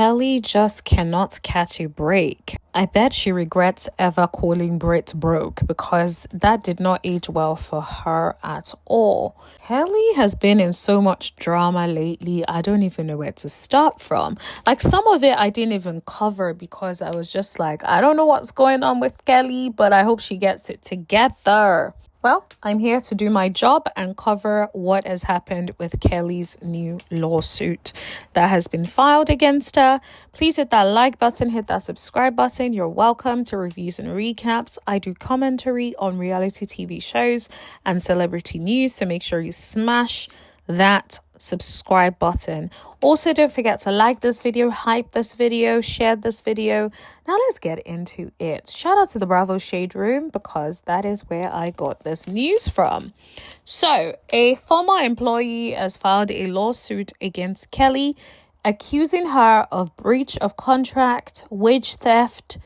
Kelli just cannot catch a break. I bet she regrets ever calling Britt broke because that did not age well for her at all. Kelli has been in so much drama lately, I don't even know where to start from. Like, some of it I didn't even cover because I was just like, I don't know what's going on with Kelli, but I hope she gets it together. Well, I'm here to do my job and cover what has happened with Kelli's new lawsuit that has been filed against her. Please hit that like button, hit that subscribe button. You're welcome to reviews and recaps. I do commentary on reality TV shows and celebrity news, so make sure you smash that subscribe button. Also, don't forget to like this video, hype this video, share this video. Now let's get into it. Shout out to the Bravo Shade Room because that is where I got this news from. So, a former employee has filed a lawsuit against Kelli, accusing her of breach of contract, wage theft,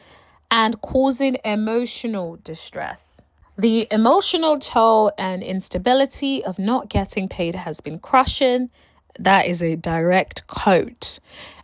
and causing emotional distress. The emotional toll and instability of not getting paid has been crushing. That is a direct quote.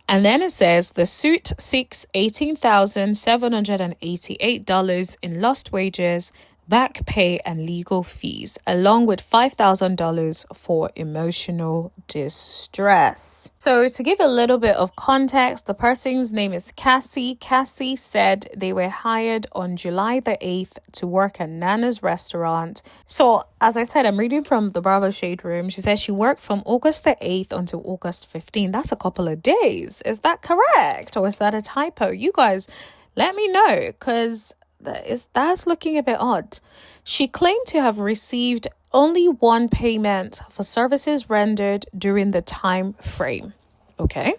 And then it says the suit seeks $18,788 in lost wages, back pay, and legal fees, along with $5,000 for emotional distress. So to give a little bit of context, the person's name is Cassie. Cassie said they were hired on July the 8th to work at Nana's restaurant. So as I said, I'm reading from the Bravo Shade Room. She says she worked from August the 8th until August 15th. That's a couple of days. Is that correct? Or is that a typo? You guys, let me know, because that's looking a bit odd. She claimed to have received only one payment for services rendered during the time frame. Okay.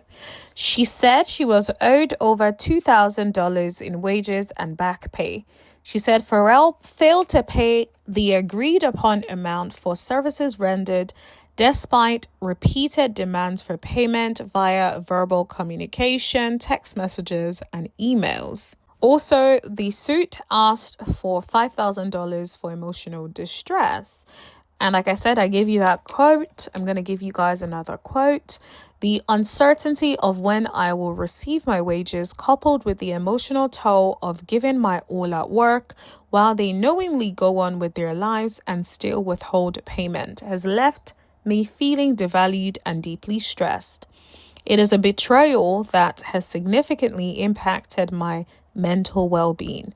She said she was owed over $2,000 in wages and back pay. She said Farrell failed to pay the agreed upon amount for services rendered despite repeated demands for payment via verbal communication, text messages, and emails. Also, the suit asked for $5,000 for emotional distress. And like I said, I gave you that quote. I'm going to give you guys another quote. The uncertainty of when I will receive my wages, coupled with the emotional toll of giving my all at work while they knowingly go on with their lives and still withhold payment, has left me feeling devalued and deeply stressed. It is a betrayal that has significantly impacted my mental well-being.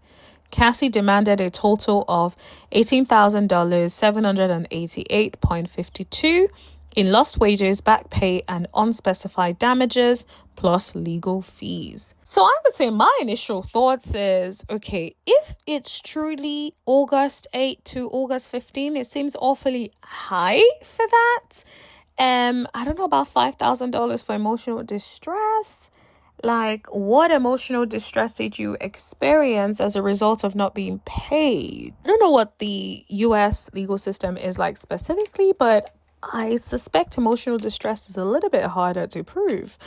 Cassie demanded a total of $18,788.52 in lost wages, back pay, and unspecified damages, plus legal fees. So I would say my initial thoughts is, okay, if it's truly August 8 to August 15, it seems awfully high for that. I don't know about $5,000 for emotional distress. Like, what emotional distress did you experience as a result of not being paid? I don't know what the US legal system is like specifically, but I suspect emotional distress is a little bit harder to prove.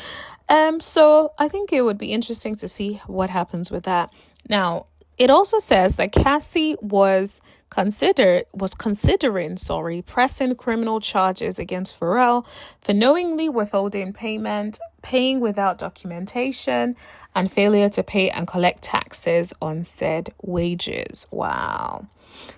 So I think it would be interesting to see what happens with that. Now, it also says that Cassie was considering pressing criminal charges against Farrell for knowingly withholding payment, paying without documentation, and failure to pay and collect taxes on said wages. Wow.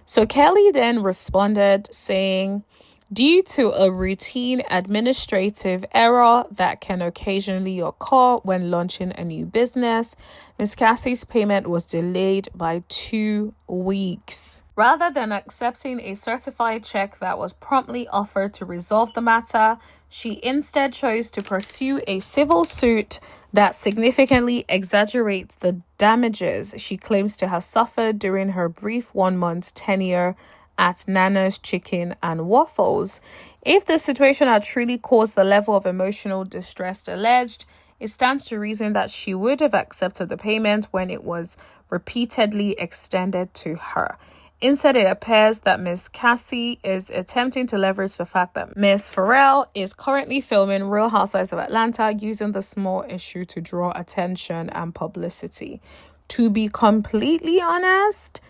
So Kelli then responded saying, due to a routine administrative error that can occasionally occur when launching a new business, Ms. Cassie's payment was delayed by 2 weeks. Rather than accepting a certified check that was promptly offered to resolve the matter, she instead chose to pursue a civil suit that significantly exaggerates the damages she claims to have suffered during her brief 1-month tenure at Nana's Chicken and Waffles. If the situation had truly caused the level of emotional distress alleged, it stands to reason that she would have accepted the payment when it was repeatedly extended to her. Instead, it appears that Ms. Cassie is attempting to leverage the fact that Ms. Farrell is currently filming Real Housewives of Atlanta, using the small issue to draw attention and publicity. To be completely honest,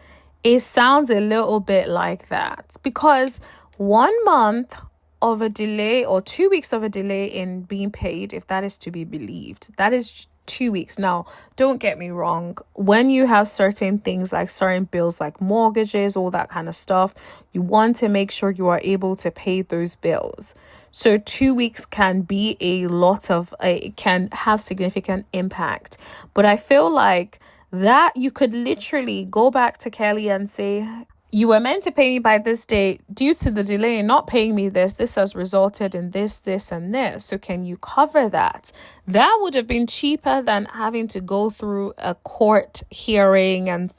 it sounds a little bit like that, because 1 month of a delay or 2 weeks of a delay in being paid, if that is to be believed, that is 2 weeks. Now, don't get me wrong. When you have certain things like certain bills like mortgages, all that kind of stuff, you want to make sure you are able to pay those bills. So 2 weeks can be it can have significant impact. But I feel like that you could literally go back to Kelli and say, you were meant to pay me by this date. Due to the delay in not paying me this has resulted in this, and this. So can you cover that? That would have been cheaper than having to go through a court hearing and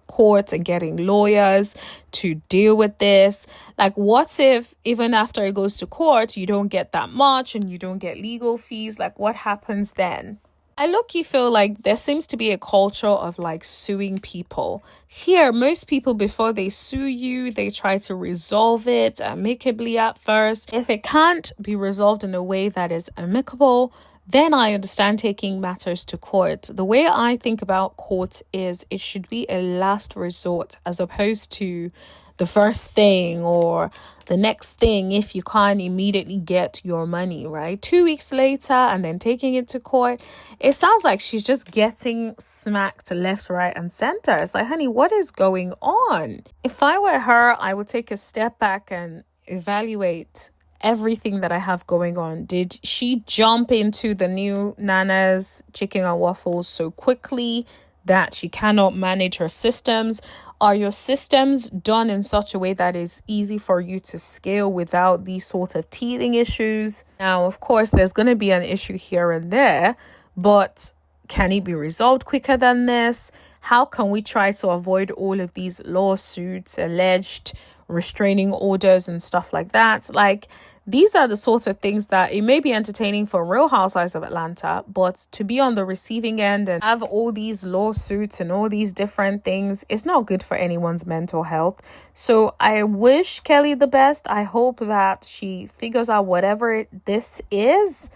courts and getting lawyers to deal with this. Like, what if even after it goes to court, you don't get that much and you don't get legal fees? Like, what happens then? I low-key feel like there seems to be a culture of like suing people. Here, most people, before they sue you, they try to resolve it amicably at first. If it can't be resolved in a way that is amicable, then I understand taking matters to court. The way I think about court is it should be a last resort as opposed to the first thing or the next thing if you can't immediately get your money, right? 2 weeks later and then taking it to court. It sounds like she's just getting smacked left, right, and center. It's like, honey, what is going on? If I were her, I would take a step back and evaluate everything that I have going on. Did she jump into the new Nana's chicken and waffles so quickly that she cannot manage her systems? Are your systems done in such a way that it's easy for you to scale without these sort of teething issues? Now, of course, there's going to be an issue here and there, but can it be resolved quicker than this? How can we try to avoid all of these lawsuits, alleged restraining orders and stuff like that? Like, these are the sorts of things that it may be entertaining for Real Housewives of Atlanta, but to be on the receiving end and have all these lawsuits and all these different things, it's not good for anyone's mental health. So I wish Kelli the best. I hope that she figures out whatever this is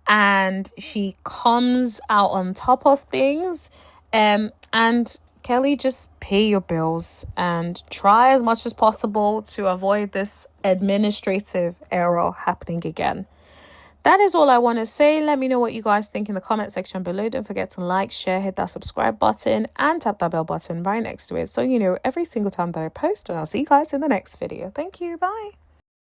and she comes out on top of things. And Kelli, just pay your bills and try as much as possible to avoid this administrative error happening again. That is all I want to say. Let me know what you guys think in the comment section below. Don't forget to like, share, hit that subscribe button and tap that bell button right next to it so you know every single time that I post. And I'll see you guys in the next video. Thank you. Bye.